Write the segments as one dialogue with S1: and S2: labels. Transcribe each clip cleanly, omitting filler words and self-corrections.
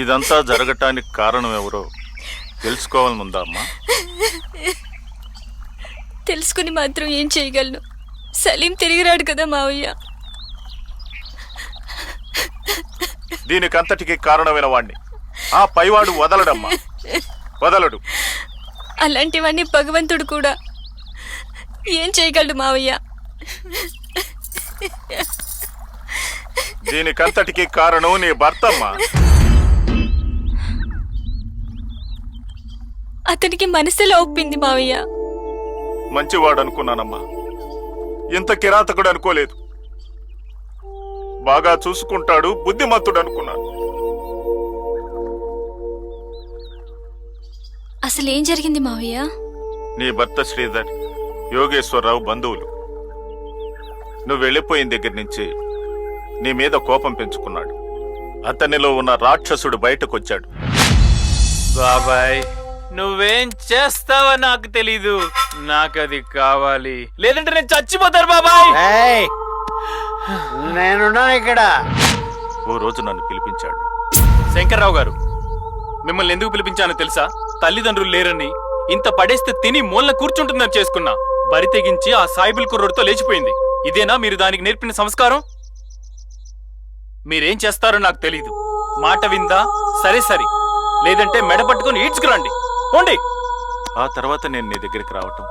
S1: ఇదంతా జరగటానికి కారణం ఎవరో తెలుసుకోవాలనుందా అమ్మా?
S2: తెలుసుకుని మాత్రం ఏం చేయగలను? సలీం తిరిగిరాడు కదా మావయ్య.
S1: దీనికంతటికి కారణమైన వాణ్ణి ఆ పైవాడు వదలడమ్మా, వదలడు.
S2: అలాంటివన్నీ భగవంతుడు కూడా ఏం చేయగలడు మావయ్య?
S1: దీనికంతటికి కారణం నీ భర్తమ్మా.
S2: అతనికి మనసులో ఒప్పింది మావయ్య.
S1: మంచివాడు అనుకున్నానమ్మా, ఇంత కిరాతకుడు అనుకోలేదు. బాగా చూసుకుంటాడు, బుద్ధిమంతుడు అనుకున్నాను.
S2: అసలు ఏం జరిగింది మావయ్య?
S1: నీ భర్త శ్రీధర్ యోగేశ్వరరావు బంధువులు. నువ్వు వెళ్ళిపోయిన దగ్గర నుంచి నీ మీద కోపం పెంచుకున్నాడు. అతనిలో ఉన్న రాక్షసుడు బయటకొచ్చాడు.
S3: బాబాయ్, నువ్వేం చేస్తావో నాకు తెలీదు. నాకది కావాలి, లేదంటే నేను చచ్చిపోతాను బాబాయ్.
S4: నేనున్నా ఇక్కడ.
S1: ఓ రోజు నన్ను పిలిపించాడు.
S3: శంకర్రావు గారు, మిమ్మల్ని ఎందుకు పిలిపించానో తెలుసా? తల్లిదండ్రులు లేరని, ఇంత పడేస్తే తిని మూలన కూర్చుంటుందని చేసుకున్నా. బరి తెగించి ఆ సాయిబుల్ కుర్రోడితో లేచిపోయింది. ఇదేనా మీరు దానికి నేర్పిన సంస్కారం? మీరేం చేస్తారో నాకు తెలీదు. మాట విందా సరే సరే, లేదంటే మెడ పట్టుకుని ఈడ్చుకురండి, పోండి.
S1: ఆ తర్వాత నేను నీ దగ్గరికి రావటం,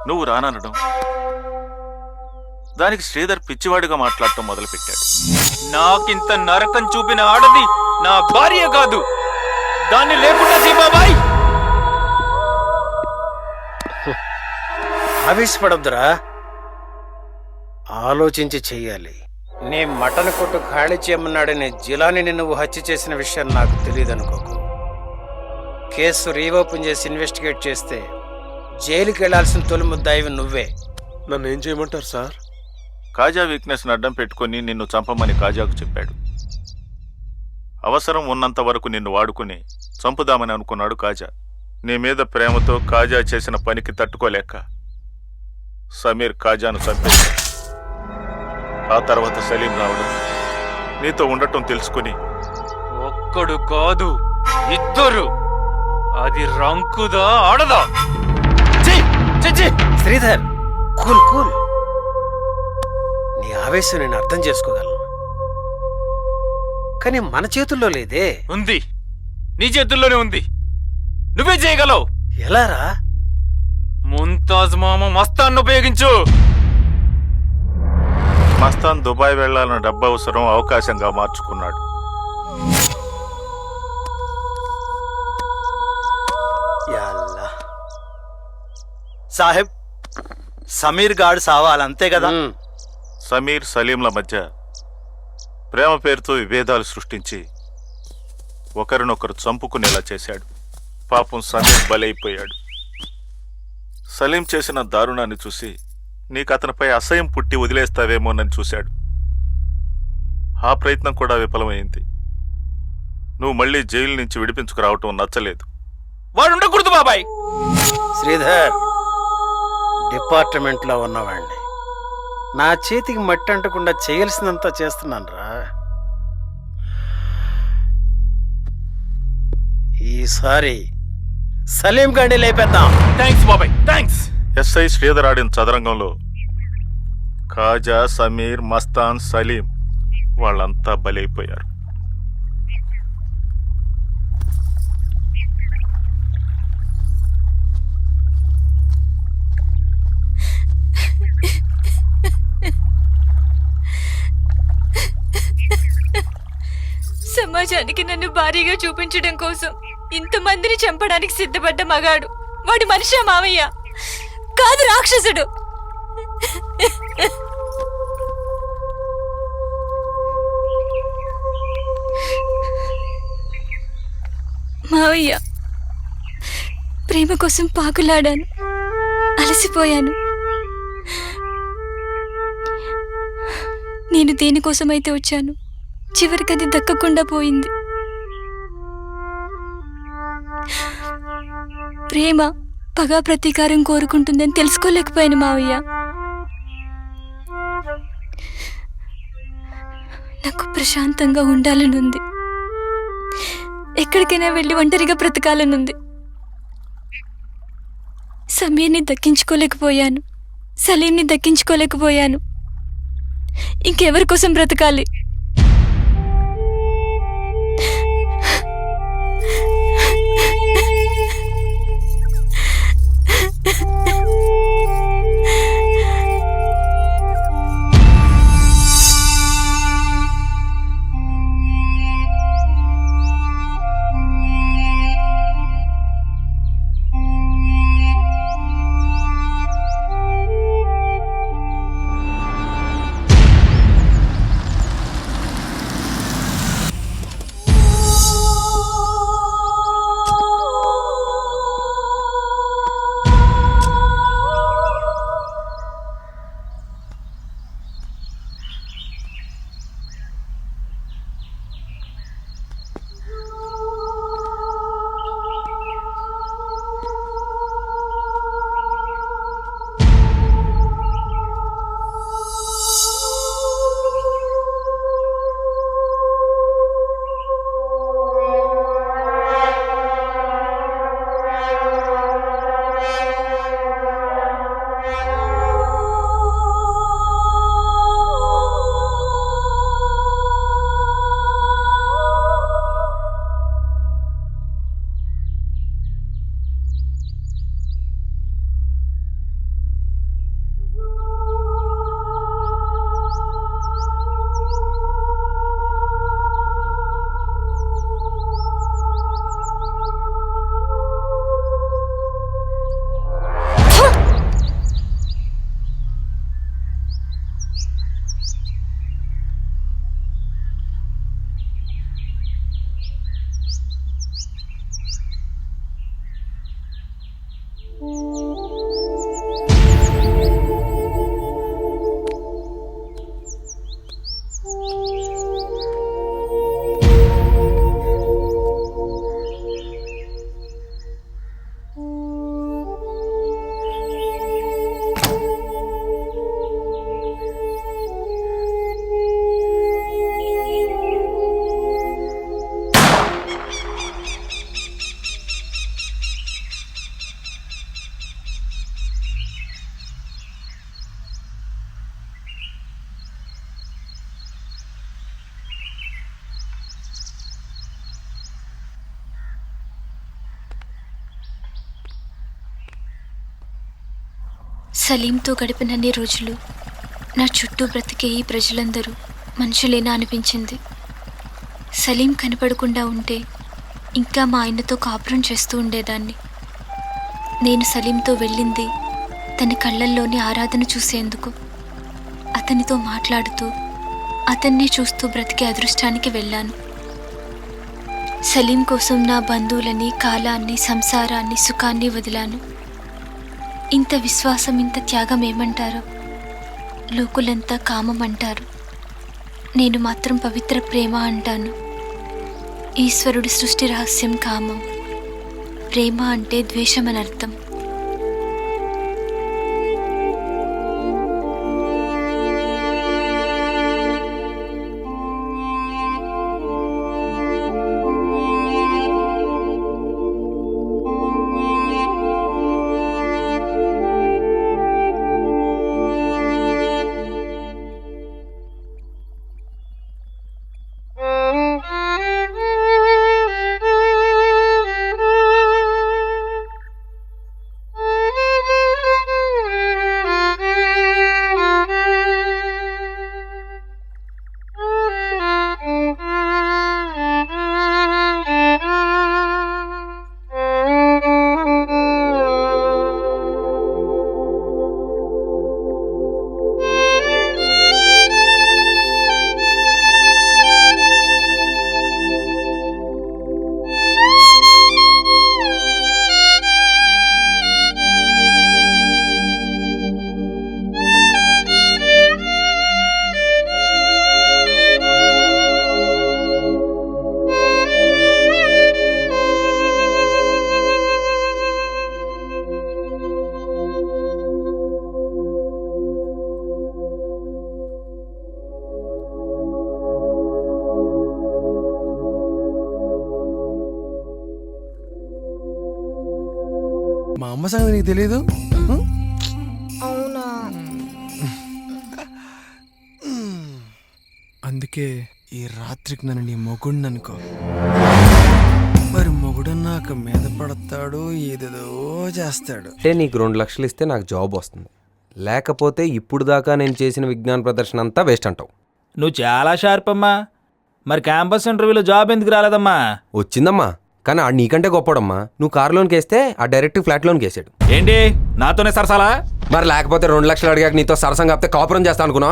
S1: నువ్వు రాననడం, దానికి శ్రీధర్ పిచ్చివాడిగా మాట్లాడటం మొదలుపెట్టాడు.
S3: నాకింత నరకం చూపిన ఆడది నా భార్య కాదు. దాన్ని లేకుండా బాబాయ్.
S4: ఆవేశపడద్దురా, ఆలోచించి చెయ్యాలి. నీ మటన్ కొట్టు ఖాళీ చేయమన్నాడని జిలాని నువ్వు హత్య చేసిన విషయం నాకు తెలియదు అనుకోకు. కేసు రీఓపెన్ చేసి ఇన్వెస్టిగేట్ చేస్తే జైలుకి వెళ్లాల్సిన తొలి ముద్దాయివి నువ్వే.
S5: నన్ను ఏం చేయమంటారు సార్?
S1: కాజా వీక్నెస్ ని అడ్డం పెట్టుకుని నిన్ను చంపమని కాజాకు చెప్పాడు. అవసరం ఉన్నంత వరకు నిన్ను వాడుకుని చంపుదామని అనుకున్నాడు కాజా. నీ మీద ప్రేమతో కాజా చేసిన పనికి తట్టుకోలేక సమీర్ కాజాను చంపేశాడు. ఆ తర్వాత సలీం రావడం, నీతో ఉండటం తెలుసుకుని
S3: ఒక్కడు కాదు ఇద్దరు. అది రంకుదా ఆడదా?
S4: Sridhar, cool cool. నీ ఆవేశం నేను అర్థం చేసుకోగలను, కానీ మన చేతుల్లో లేదే.
S3: ఉంది, నీ చేతుల్లోనే ఉంది. నువ్వే చేయగలవు.
S4: ఎలారా?
S3: ముంతాజ్ మామ మస్తాన్ ఉపయోగించు.
S1: మస్తాన్ దుబాయ్ వెళ్లాలన్న డబ్బు అవసరం అవకాశంగా మార్చుకున్నాడు.
S6: సాహెబ్, సమీర్ గాడు సావాలంతే కదా?
S1: సమీర్ సలీంల మధ్య ప్రేమ పేరుతో విభేదాలు సృష్టించి ఒకరినొకరు చంపుకునేలా చేశాడు. పాపం సమీర్ బలైపోయాడు. సలీం చేసిన దారుణాన్ని చూసి నీకు అతనిపై అసహ్యం పుట్టి వదిలేస్తావేమోనని చూశాడు. ఆ ప్రయత్నం కూడా విఫలమైంది. నువ్వు మళ్ళీ జైలు నుంచి విడిపించుకురావటం నచ్చలేదు.
S3: వాడు ఉండకూడదు బాబాయ్.
S4: శ్రీధర్, డిపార్ట్మెంట్లో ఉన్నవాడిని నా చేతికి మట్టి అంటకుండా చేయాల్సినంత చేస్తున్నాను రా. ఈసారి సలీం గాడిని లేపేద్దాం.
S3: థ్యాంక్స్ బాబాయ్, థ్యాంక్స్.
S1: ఎస్ఐ శ్రీధర్ ఆడిన చదరంగంలో కాజా, సమీర్, మస్తాన్, సలీం వాళ్ళంతా బలైపోయారు.
S2: సమాజానికి నన్ను భారీగా చూపించడం కోసం ఇంతమందిని చంపడానికి సిద్ధపడ్డ మగాడు వాడి మనిషి మావయ్య కాదు, రాక్షసుడు. మావయ్య, ప్రేమ కోసం పాకులాడాను, అలసిపోయాను. నేను దేనికోసమైతే వచ్చాను, చివరికి అది దక్కకుండా పోయింది. ప్రేమ పగా ప్రతీకారం కోరుకుంటుందని తెలుసుకోలేకపోయాను మావయ్య. నాకు ప్రశాంతంగా ఉండాలనుంది. ఎక్కడికైనా వెళ్ళి ఒంటరిగా బ్రతకాలనుంది. సమీర్ని దక్కించుకోలేకపోయాను, సలీంని దక్కించుకోలేకపోయాను. ఇంకెవరి కోసం బ్రతకాలి? సలీంతో గడిపినన్ని రోజులు నా చుట్టూ బ్రతికే ఈ ప్రజలందరూ మనుషులేనా అనిపించింది. సలీం కనపడకుండా ఉంటే ఇంకా మా ఆయనతో కాపురం చేస్తూ ఉండేదాన్ని. నేను సలీంతో వెళ్ళింది తన కళ్ళల్లోని ఆరాధన చూసేందుకు. అతనితో మాట్లాడుతూ అతన్నే చూస్తూ బ్రతికే అదృష్టానికి వెళ్ళాను. సలీం కోసం నా బంధువులని, కాలాన్ని, సంసారాన్ని, సుఖాన్ని వదిలాను. ఇంత విశ్వాసం, ఇంత త్యాగం ఏమంటారో? లోకులంతా కామం అంటారు, నేను మాత్రం పవిత్ర ప్రేమ అంటాను. ఈశ్వరుడి సృష్టి రహస్యం కామం. ప్రేమ అంటే ద్వేషం అని అర్థం.
S5: మా అమ్మ సంగతి నీకు తెలీదు?
S2: అవునా?
S5: అందుకే ఈ రాత్రికి నన్ను నీ మొగుడిని అనుకో. మరి మొగుడన్నాక మీద పడతాడు, ఏదేదో చేస్తాడు.
S7: అంటే నీకు 2 లక్షలు ఇస్తే నాకు జాబ్ వస్తుంది, లేకపోతే ఇప్పుడు దాకా నేను చేసిన విజ్ఞాన ప్రదర్శన అంతా వేస్ట్ అంటావు.
S8: నువ్వు చాలా షార్ప్ అమ్మా. మరి క్యాంపస్ ఇంటర్వ్యూలో జాబ్ ఎందుకు రాలేదమ్మా?
S7: వచ్చిందమ్మా, కానీ ఆడు నీకంటే గొప్పడమ్మా. నువ్వు కార్ లోన్కి వేస్తే ఆ డైరెక్ట్ ఫ్లాట్ లోన్కి వేసాడు.
S8: ఏంటి నాతోనే సరసాలా?
S7: మరి లేకపోతే 2 లక్షలు అడిగాక నీతో సరసంగా కాపురం చేస్తా అనుకున్నావా?